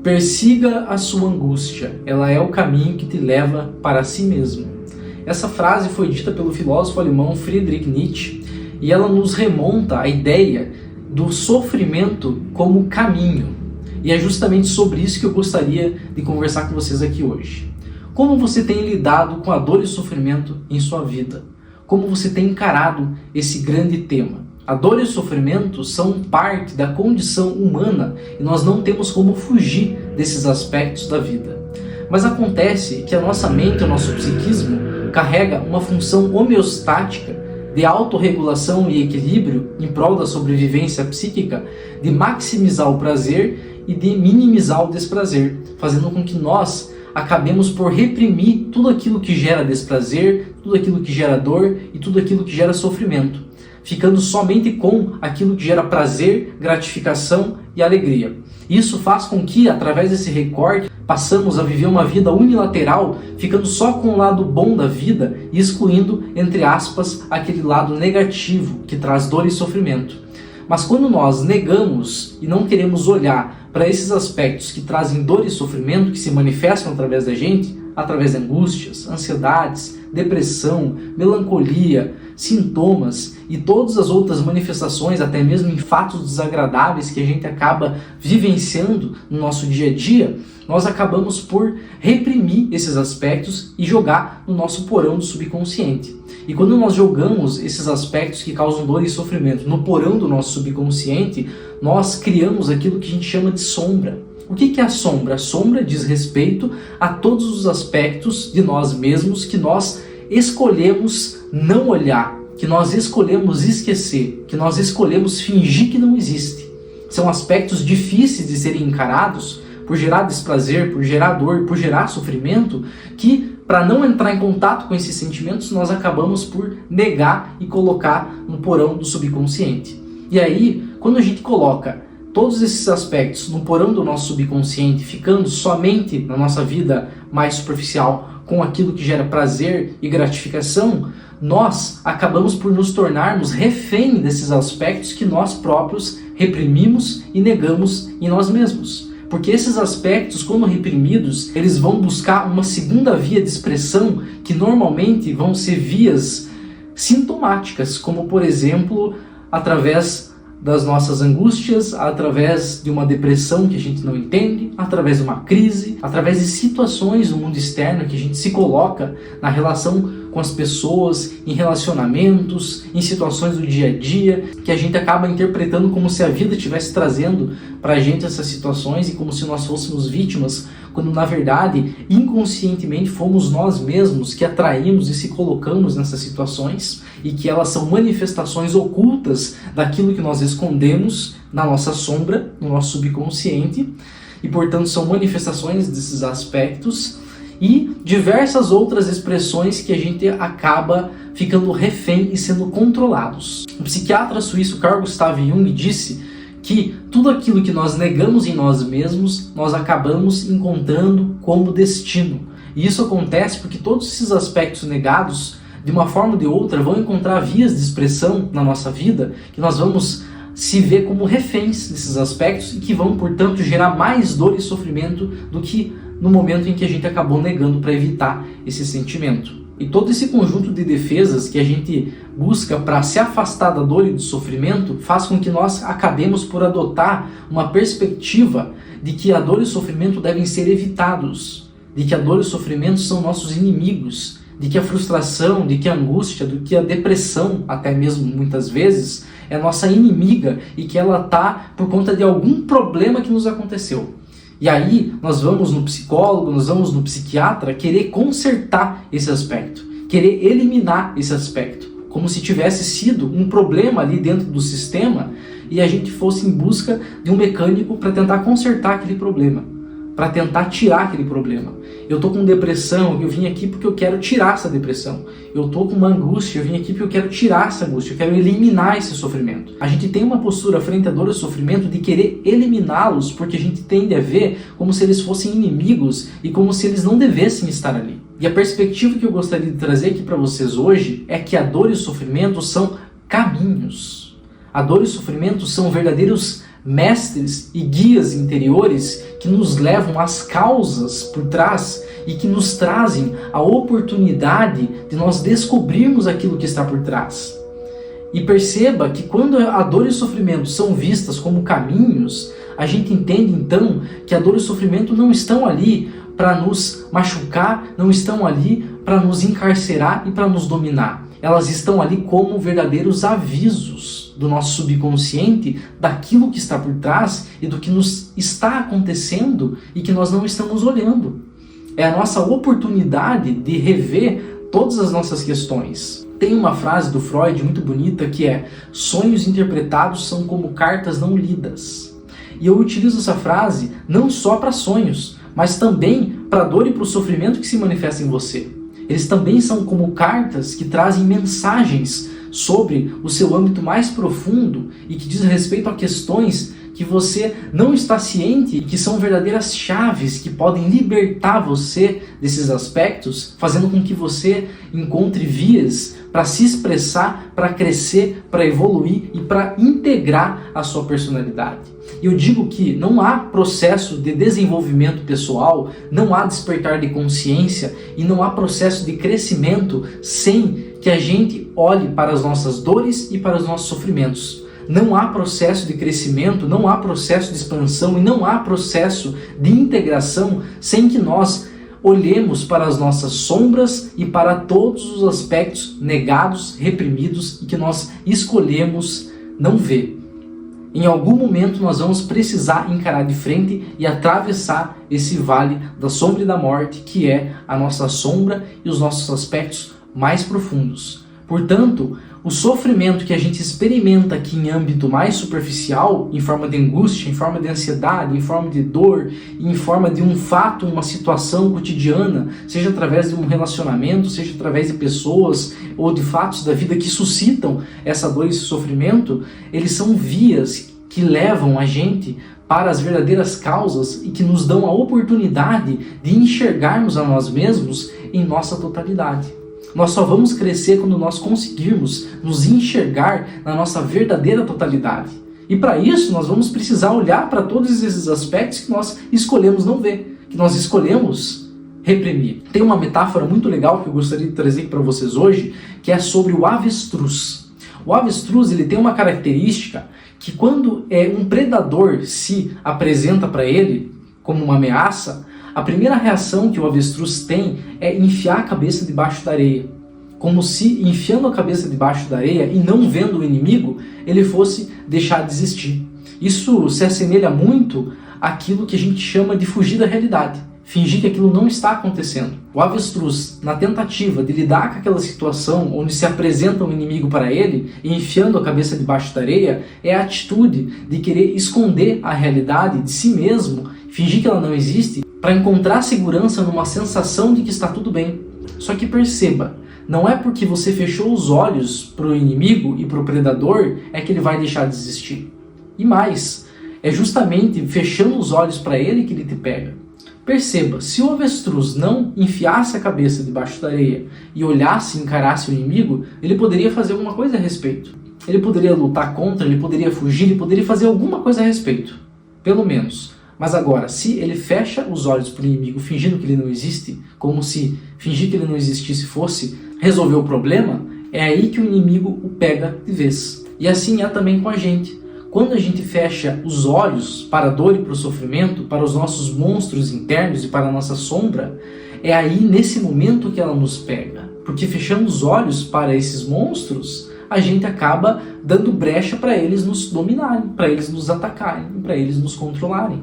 Persiga a sua angústia, ela é o caminho que te leva para si mesmo. Essa frase foi dita pelo filósofo alemão Friedrich Nietzsche e ela nos remonta à ideia do sofrimento como caminho. E é justamente sobre isso que eu gostaria de conversar com vocês aqui hoje. Como você tem lidado com a dor e o sofrimento em sua vida? Como você tem encarado esse grande tema? A dor e o sofrimento são parte da condição humana e nós não temos como fugir desses aspectos da vida. Mas acontece que a nossa mente, o nosso psiquismo, carrega uma função homeostática de autorregulação e equilíbrio em prol da sobrevivência psíquica, de maximizar o prazer e de minimizar o desprazer, fazendo com que nós acabemos por reprimir tudo aquilo que gera desprazer, tudo aquilo que gera dor e tudo aquilo que gera sofrimento, ficando somente com aquilo que gera prazer, gratificação e alegria. Isso faz com que, através desse recorte, passamos a viver uma vida unilateral, ficando só com o lado bom da vida e excluindo, entre aspas, aquele lado negativo que traz dor e sofrimento. Mas quando nós negamos e não queremos olhar para esses aspectos que trazem dor e sofrimento, que se manifestam através da gente, através de angústias, ansiedades, depressão, melancolia, sintomas e todas as outras manifestações, até mesmo em fatos desagradáveis que a gente acaba vivenciando no nosso dia a dia, nós acabamos por reprimir esses aspectos e jogar no nosso porão do subconsciente. E quando nós jogamos esses aspectos que causam dor e sofrimento no porão do nosso subconsciente, nós criamos aquilo que a gente chama de sombra. O que é a sombra? A sombra diz respeito a todos os aspectos de nós mesmos que nós escolhemos não olhar, que nós escolhemos esquecer, que nós escolhemos fingir que não existe. São aspectos difíceis de serem encarados por gerar desprazer, por gerar dor, por gerar sofrimento, que para não entrar em contato com esses sentimentos nós acabamos por negar e colocar no porão do subconsciente. E aí, quando a gente coloca todos esses aspectos no porão do nosso subconsciente, ficando somente na nossa vida mais superficial com aquilo que gera prazer e gratificação, nós acabamos por nos tornarmos refém desses aspectos que nós próprios reprimimos e negamos em nós mesmos. Porque esses aspectos, quando reprimidos, eles vão buscar uma segunda via de expressão que normalmente vão ser vias sintomáticas, como por exemplo, através das nossas angústias, através de uma depressão que a gente não entende, através de uma crise, através de situações no mundo externo que a gente se coloca na relação com as pessoas, em relacionamentos, em situações do dia a dia, que a gente acaba interpretando como se a vida estivesse trazendo pra gente essas situações e como se nós fôssemos vítimas, quando na verdade, inconscientemente, fomos nós mesmos que atraímos e se colocamos nessas situações e que elas são manifestações ocultas daquilo que nós escondemos na nossa sombra, no nosso subconsciente, e portanto são manifestações desses aspectos e diversas outras expressões que a gente acaba ficando refém e sendo controlados. O psiquiatra suíço Carl Gustav Jung disse que tudo aquilo que nós negamos em nós mesmos, nós acabamos encontrando como destino. E isso acontece porque todos esses aspectos negados, de uma forma ou de outra, vão encontrar vias de expressão na nossa vida, que nós vamos se ver como reféns desses aspectos e que vão, portanto, gerar mais dor e sofrimento do que no momento em que a gente acabou negando para evitar esse sentimento. E todo esse conjunto de defesas que a gente busca para se afastar da dor e do sofrimento faz com que nós acabemos por adotar uma perspectiva de que a dor e o sofrimento devem ser evitados, de que a dor e o sofrimento são nossos inimigos, de que a frustração, de que a angústia, de que a depressão, até mesmo muitas vezes, é nossa inimiga e que ela está por conta de algum problema que nos aconteceu. E aí nós vamos no psicólogo, nós vamos no psiquiatra querer consertar esse aspecto, querer eliminar esse aspecto, como se tivesse sido um problema ali dentro do sistema e a gente fosse em busca de um mecânico para tentar consertar aquele problema, para tentar tirar aquele problema. Eu tô com depressão, eu vim aqui porque eu quero tirar essa depressão. Eu tô com uma angústia, eu vim aqui porque eu quero tirar essa angústia, eu quero eliminar esse sofrimento. A gente tem uma postura frente à dor e ao sofrimento de querer eliminá-los, porque a gente tende a ver como se eles fossem inimigos e como se eles não devessem estar ali. E a perspectiva que eu gostaria de trazer aqui para vocês hoje é que a dor e o sofrimento são caminhos. A dor e o sofrimento são verdadeiros mestres e guias interiores que nos levam às causas por trás e que nos trazem a oportunidade de nós descobrirmos aquilo que está por trás. E perceba que quando a dor e o sofrimento são vistas como caminhos, a gente entende então que a dor e o sofrimento não estão ali para nos machucar, não estão ali para nos encarcerar e para nos dominar. Elas estão ali como verdadeiros avisos do nosso subconsciente daquilo que está por trás e do que nos está acontecendo e que nós não estamos olhando. É a nossa oportunidade de rever todas as nossas questões. Tem uma frase do Freud muito bonita que é: sonhos interpretados são como cartas não lidas. E eu utilizo essa frase não só para sonhos, mas também para a dor e para o sofrimento que se manifesta em você. Eles também são como cartas que trazem mensagens sobre o seu âmbito mais profundo e que diz respeito a questões que você não está ciente e que são verdadeiras chaves que podem libertar você desses aspectos, fazendo com que você encontre vias para se expressar, para crescer, para evoluir e para integrar a sua personalidade. E eu digo que não há processo de desenvolvimento pessoal, não há despertar de consciência e não há processo de crescimento sem que a gente olhe para as nossas dores e para os nossos sofrimentos. Não há processo de crescimento, não há processo de expansão e não há processo de integração sem que nós olhemos para as nossas sombras e para todos os aspectos negados, reprimidos e que nós escolhemos não ver. Em algum momento nós vamos precisar encarar de frente e atravessar esse vale da sombra e da morte, que é a nossa sombra e os nossos aspectos mais profundos. Portanto, o sofrimento que a gente experimenta aqui em âmbito mais superficial, em forma de angústia, em forma de ansiedade, em forma de dor, em forma de um fato, uma situação cotidiana, seja através de um relacionamento, seja através de pessoas ou de fatos da vida que suscitam essa dor e esse sofrimento, eles são vias que levam a gente para as verdadeiras causas e que nos dão a oportunidade de enxergarmos a nós mesmos em nossa totalidade. Nós só vamos crescer quando nós conseguirmos nos enxergar na nossa verdadeira totalidade. E para isso nós vamos precisar olhar para todos esses aspectos que nós escolhemos não ver, que nós escolhemos reprimir. Tem uma metáfora muito legal que eu gostaria de trazer para vocês hoje, que é sobre o avestruz. O avestruz ele tem uma característica que quando um predador se apresenta para ele como uma ameaça, a primeira reação que o avestruz tem é enfiar a cabeça debaixo da areia. Como se, enfiando a cabeça debaixo da areia e não vendo o inimigo, ele fosse deixar de existir. Isso se assemelha muito àquilo que a gente chama de fugir da realidade. Fingir que aquilo não está acontecendo. O avestruz, na tentativa de lidar com aquela situação onde se apresenta um inimigo para ele, e enfiando a cabeça debaixo da areia, é a atitude de querer esconder a realidade de si mesmo, fingir que ela não existe, para encontrar segurança numa sensação de que está tudo bem. Só que perceba, não é porque você fechou os olhos para o inimigo e para o predador é que ele vai deixar de existir. E mais, é justamente fechando os olhos para ele que ele te pega. Perceba, se o avestruz não enfiasse a cabeça debaixo da areia e olhasse e encarasse o inimigo, ele poderia fazer alguma coisa a respeito. Ele poderia lutar contra, ele poderia fugir, ele poderia fazer alguma coisa a respeito. Pelo menos. Mas agora, se ele fecha os olhos para o inimigo fingindo que ele não existe, como se fingir que ele não existisse fosse resolver o problema, é aí que o inimigo o pega de vez. E assim é também com a gente. Quando a gente fecha os olhos para a dor e para o sofrimento, para os nossos monstros internos e para a nossa sombra, é aí nesse momento que ela nos pega. Porque fechando os olhos para esses monstros, a gente acaba dando brecha para eles nos dominarem, para eles nos atacarem, para eles nos controlarem.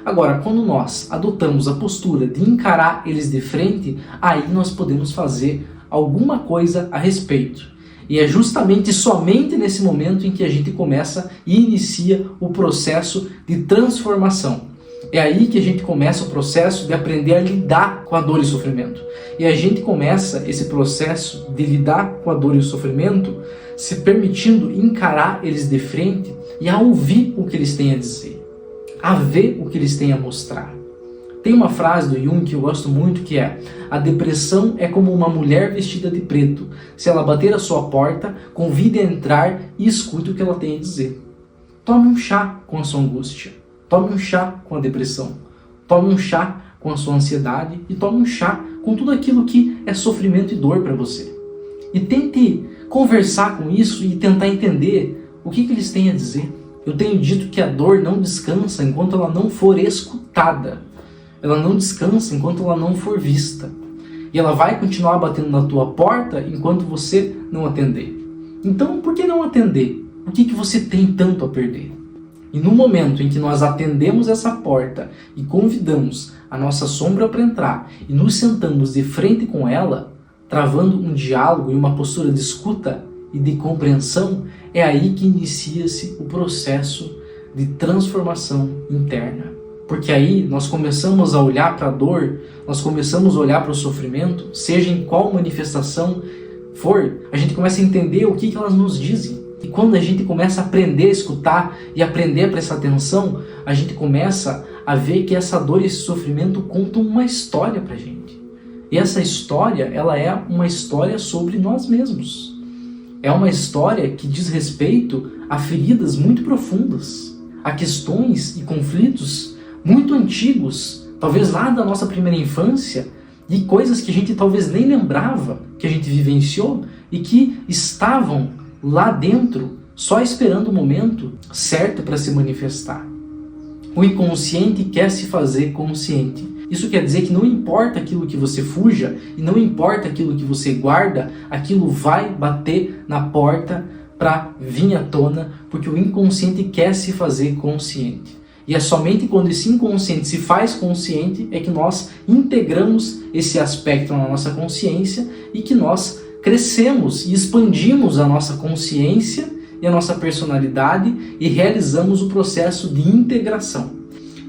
Agora, quando nós adotamos a postura de encarar eles de frente, aí nós podemos fazer alguma coisa a respeito. E é justamente somente nesse momento em que a gente começa e inicia o processo de transformação. É aí que a gente começa o processo de aprender a lidar com a dor e o sofrimento. E a gente começa esse processo de lidar com a dor e o sofrimento se permitindo encarar eles de frente e a ouvir o que eles têm a dizer, a ver o que eles têm a mostrar. Tem uma frase do Jung que eu gosto muito que é: a depressão é como uma mulher vestida de preto. Se ela bater a sua porta, convide a entrar e escute o que ela tem a dizer. tome um chá com a sua angústia, tome um chá com a depressão, tome um chá com a sua ansiedade e tome um chá com tudo aquilo que é sofrimento e dor para você. E tente conversar com isso e tentar entender o que eles têm a dizer. Eu tenho dito que a dor não descansa enquanto ela não for escutada. Ela não descansa enquanto ela não for vista. E ela vai continuar batendo na tua porta enquanto você não atender. Então, por que não atender? O que você tem tanto a perder? E no momento em que nós atendemos essa porta e convidamos a nossa sombra para entrar e nos sentamos de frente com ela, travando um diálogo e uma postura de escuta e de compreensão, é aí que inicia-se o processo de transformação interna. Porque aí nós começamos a olhar para a dor, nós começamos a olhar para o sofrimento, seja em qual manifestação for, a gente começa a entender o que elas nos dizem. E quando a gente começa a aprender a escutar e aprender a prestar atenção, a gente começa a ver que essa dor e esse sofrimento contam uma história para a gente. E essa história, ela é uma história sobre nós mesmos. É uma história que diz respeito a feridas muito profundas, a questões e conflitos muito antigos, talvez lá da nossa primeira infância, e coisas que a gente talvez nem lembrava que a gente vivenciou e que estavam lá dentro, só esperando o momento certo para se manifestar. O inconsciente quer se fazer consciente. Isso quer dizer que não importa aquilo que você fuja e não importa aquilo que você guarda, aquilo vai bater na porta para vir à tona, porque o inconsciente quer se fazer consciente. E é somente quando esse inconsciente se faz consciente é que nós integramos esse aspecto na nossa consciência e que nós crescemos e expandimos a nossa consciência e a nossa personalidade e realizamos o processo de integração.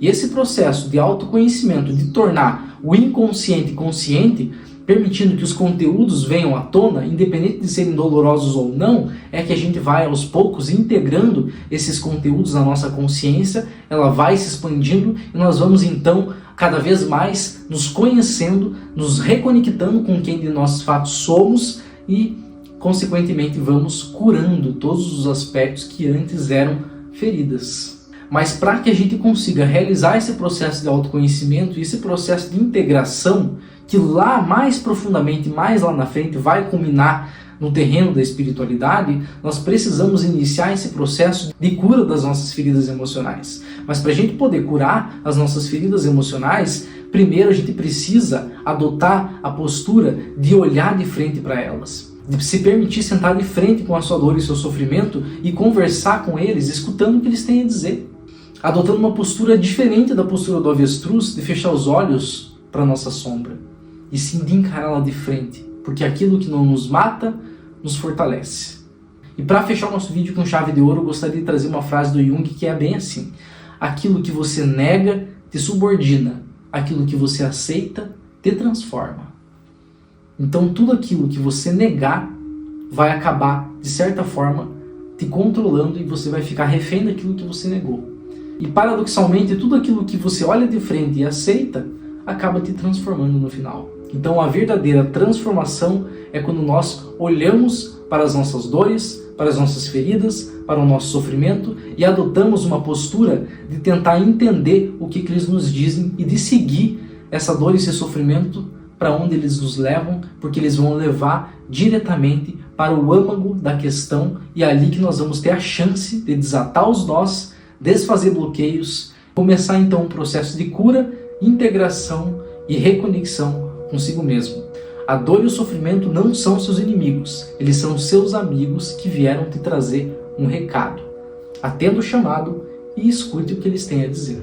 E esse processo de autoconhecimento, de tornar o inconsciente consciente, permitindo que os conteúdos venham à tona, independente de serem dolorosos ou não, é que a gente vai aos poucos integrando esses conteúdos na nossa consciência, ela vai se expandindo e nós vamos então cada vez mais nos conhecendo, nos reconectando com quem de nós de fato somos e, consequentemente, vamos curando todos os aspectos que antes eram feridas. Mas para que a gente consiga realizar esse processo de autoconhecimento e esse processo de integração, que lá mais profundamente, mais lá na frente, vai culminar no terreno da espiritualidade, nós precisamos iniciar esse processo de cura das nossas feridas emocionais. Mas para a gente poder curar as nossas feridas emocionais, primeiro a gente precisa adotar a postura de olhar de frente para elas, de se permitir sentar de frente com a sua dor e seu sofrimento e conversar com eles, escutando o que eles têm a dizer. Adotando uma postura diferente da postura do avestruz, de fechar os olhos para a nossa sombra e sim de encará-la de frente, porque aquilo que não nos mata, nos fortalece. E para fechar o nosso vídeo com chave de ouro, eu gostaria de trazer uma frase do Jung que é bem assim: aquilo que você nega te subordina, aquilo que você aceita te transforma. Então tudo aquilo que você negar vai acabar, de certa forma, te controlando e você vai ficar refém daquilo que você negou. E paradoxalmente, tudo aquilo que você olha de frente e aceita, acaba te transformando no final. Então a verdadeira transformação é quando nós olhamos para as nossas dores, para as nossas feridas, para o nosso sofrimento e adotamos uma postura de tentar entender o que eles nos dizem e de seguir essa dor e esse sofrimento para onde eles nos levam, porque eles vão levar diretamente para o âmago da questão e é ali que nós vamos ter a chance de desatar os nós, desfazer bloqueios, começar então um processo de cura, integração e reconexão consigo mesmo. A dor e o sofrimento não são seus inimigos, eles são seus amigos que vieram te trazer um recado. Atenda o chamado e escute o que eles têm a dizer.